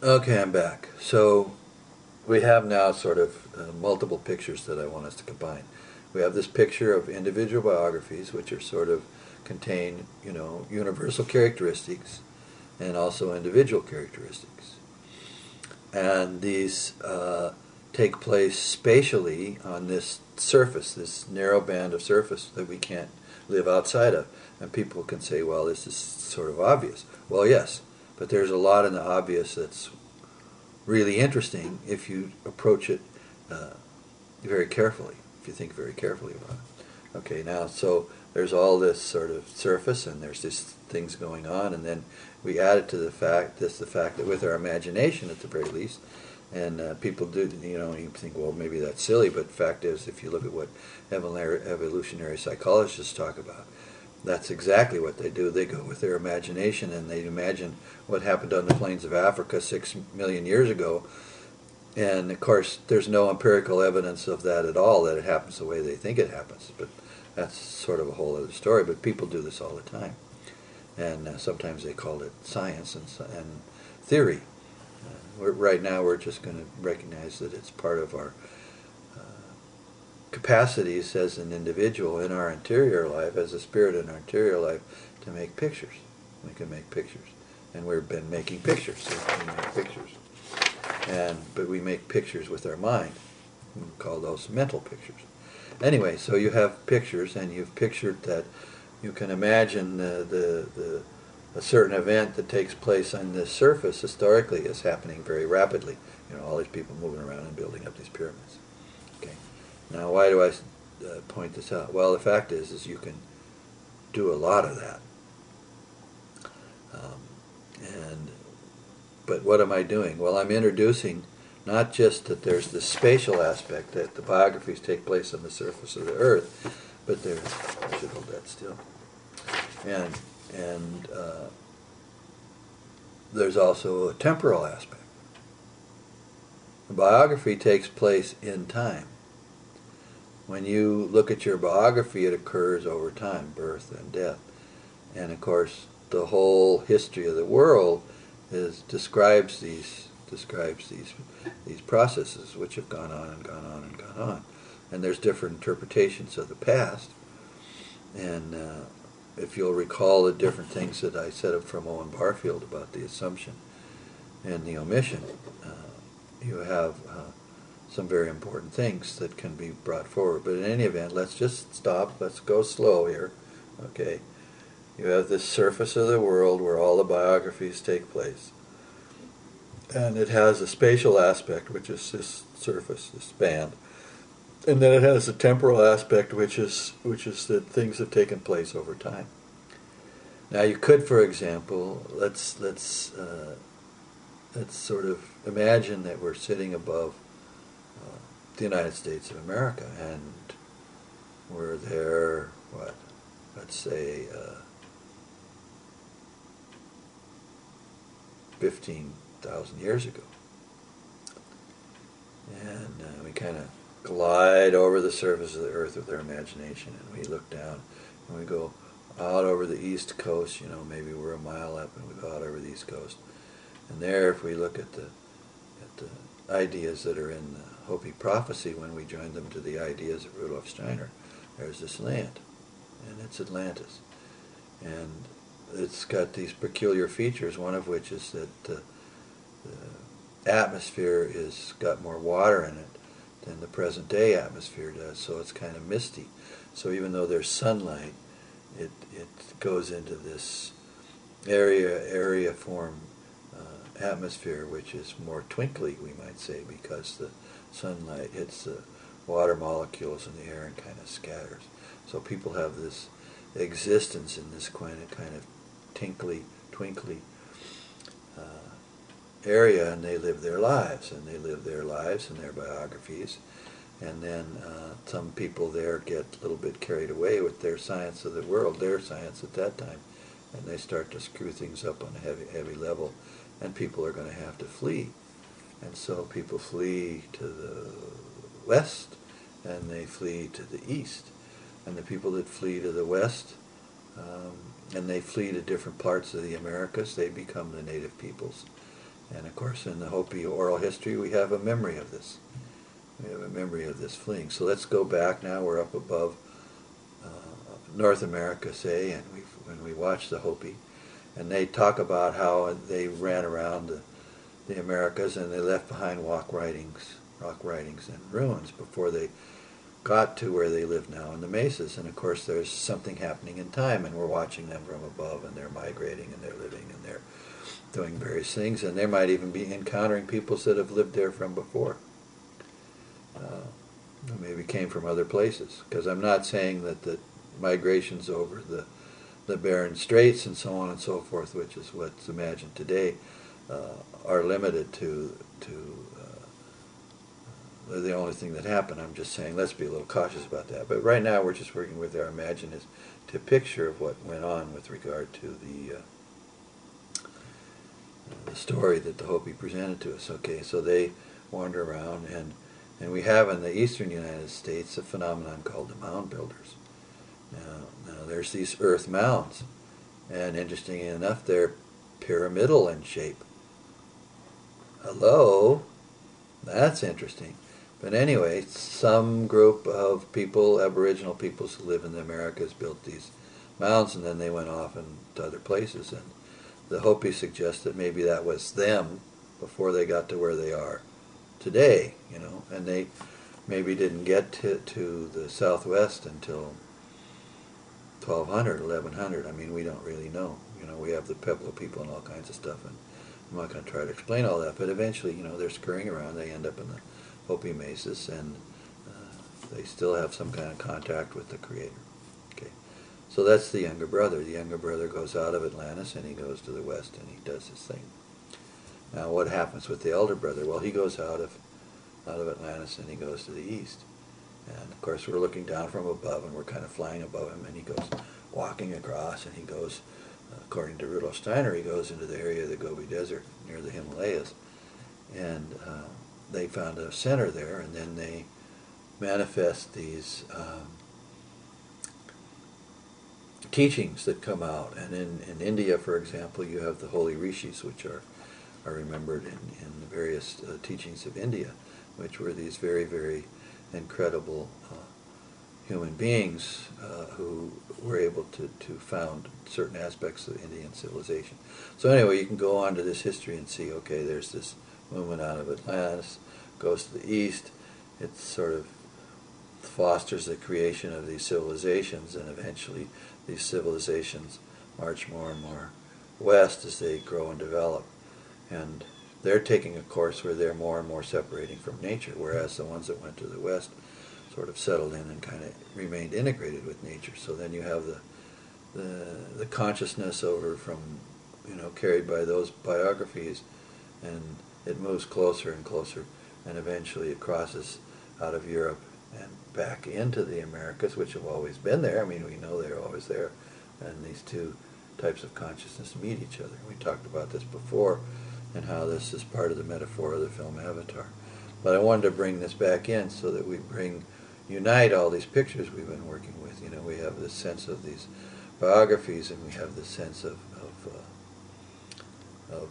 Okay, I'm back. So we have now sort of multiple pictures that I want us to combine. We have this picture of individual biographies, which are sort of contain, universal characteristics and also individual characteristics. And these take place spatially on this surface, this narrow band of surface that we can't live outside of. And people can say, well, this is sort of obvious. Well, yes, but there's a lot in the obvious that's really interesting if you approach it uh, very carefully, if you think very carefully about it. Okay, now, so there's all this sort of surface and there's these things going on, and then we add it to the fact, that with our imagination at the very least, and people do, you think, well, maybe that's silly, but the fact is, if you look at what evolutionary psychologists talk about, that's exactly what they do. They go with their imagination and they imagine what happened on the plains of Africa 6 million years ago. And of course, there's no empirical evidence of that at all, that it happens the way they think it happens. But that's sort of a whole other story. But people do this all the time. And sometimes they call it science and theory. Right now, we're just going to recognize that it's part of our capacities as an individual in our interior life, as a spirit in our interior life, to make pictures. We can make pictures, and we've been making pictures. So we make pictures, but we make pictures with our mind. We call those mental pictures. Anyway, so you have pictures, and you've pictured that you can imagine a certain event that takes place on this surface historically is happening very rapidly. All these people moving around and building up these pyramids. Okay. Now, why do I point this out? Well, the fact is you can do a lot of that. Um, and but what am I doing? Well, I'm introducing not just that there's the spatial aspect, that the biographies take place on the surface of the earth, but I should hold that still. And there's also a temporal aspect. The biography takes place in time. When you look at your biography, it occurs over time, birth and death. And of course, the whole history of the world describes these processes which have gone on and gone on and gone on. And there's different interpretations of the past. And if you'll recall the different things that I said from Owen Barfield about the assumption and the omission, you have some very important things that can be brought forward. But in any event, let's just stop. Let's go slow here. Okay. You have this surface of the world where all the biographies take place. And it has a spatial aspect, which is this surface, this band. And then it has a temporal aspect, which is that things have taken place over time. Now you could, for example, let's sort of imagine that we're sitting above the United States of America, and we're there, let's say 15,000 years ago. And we kind of glide over the surface of the earth with our imagination, and we look down, and we go out over the east coast, maybe we're a mile up, and we go out over the east coast. And there, if we look at the ideas that are in the Hopi prophecy, when we join them to the ideas of Rudolf Steiner, there's this land, and it's Atlantis. And it's got these peculiar features, one of which is that the atmosphere is got more water in it than the present day atmosphere does, so it's kind of misty. So even though there's sunlight, it goes into this area form atmosphere, which is more twinkly, we might say, because the sunlight hits the water molecules in the air and kind of scatters. So people have this existence in this kind of tinkly, twinkly area, and they live their lives, and their biographies. And then some people there get a little bit carried away with their science of the world, their science at that time, and they start to screw things up on a heavy level, and people are going to have to flee. And so people flee to the west, and they flee to the east. And the people that flee to the west, and they flee to different parts of the Americas, they become the native peoples. And of course in the Hopi oral history we have a memory of this. We have a memory of this fleeing. So let's go back now. We're up above North America, say, and when we watch the Hopi, and they talk about how they ran around the Americas and they left behind rock writings and ruins before they got to where they live now in the mesas. And of course there's something happening in time, and we're watching them from above, and they're migrating and they're living and they're doing various things, and they might even be encountering peoples that have lived there from before. Maybe came from other places, because I'm not saying that the migrations over the Bering Straits and so on and so forth, which is what's imagined today, are limited to the only thing that happened. I'm just saying let's be a little cautious about that. But right now we're just working with our imagination to picture of what went on with regard to the story that the Hopi presented to us. Okay, so they wander around, and we have in the eastern United States a phenomenon called the mound builders. Now there's these earth mounds, and interestingly enough, they're pyramidal in shape. Hello? That's interesting. But anyway, some group of people, Aboriginal peoples who live in the Americas, built these mounds, and then they went off into other places. And the Hopi suggest that maybe that was them before they got to where they are today, and they maybe didn't get to the Southwest until 1200, 1100. I mean, we don't really know. We have the Pueblo people and all kinds of stuff, and I'm not going to try to explain all that, but eventually, they're scurrying around. They end up in the Hopi mesas, and they still have some kind of contact with the Creator. Okay, so that's the younger brother. The younger brother goes out of Atlantis, and he goes to the west, and he does his thing. Now, what happens with the elder brother? Well, he goes out of Atlantis, and he goes to the east. And of course, we're looking down from above, and we're kind of flying above him, and he goes walking across, and he goes, according to Rudolf Steiner, he goes into the area of the Gobi Desert near the Himalayas, and they found a center there, and then they manifest these teachings that come out. And in India, for example, you have the holy rishis, which are remembered in the various teachings of India, which were these very, very incredible human beings who were able to found certain aspects of Indian civilization. So anyway, you can go on to this history and see, okay, there's this movement out of Atlantis, goes to the east, it sort of fosters the creation of these civilizations, and eventually these civilizations march more and more west as they grow and develop. And they're taking a course where they're more and more separating from nature, whereas the ones that went to the west sort of settled in and kind of remained integrated with nature. So then you have the consciousness over from, carried by those biographies, and it moves closer and closer, and eventually it crosses out of Europe and back into the Americas, which have always been there. I mean, we know they're always there, and these two types of consciousness meet each other. We talked about this before, and how this is part of the metaphor of the film Avatar. But I wanted to bring this back in so that we unite all these pictures we've been working with. We have this sense of these biographies, and we have this sense of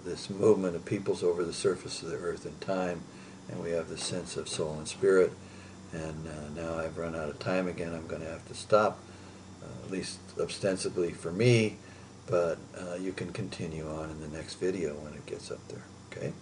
this movement of peoples over the surface of the earth and time, and we have this sense of soul and spirit. And now I've run out of time again. I'm going to have to stop, at least ostensibly for me, but you can continue on in the next video when it gets up there. Okay?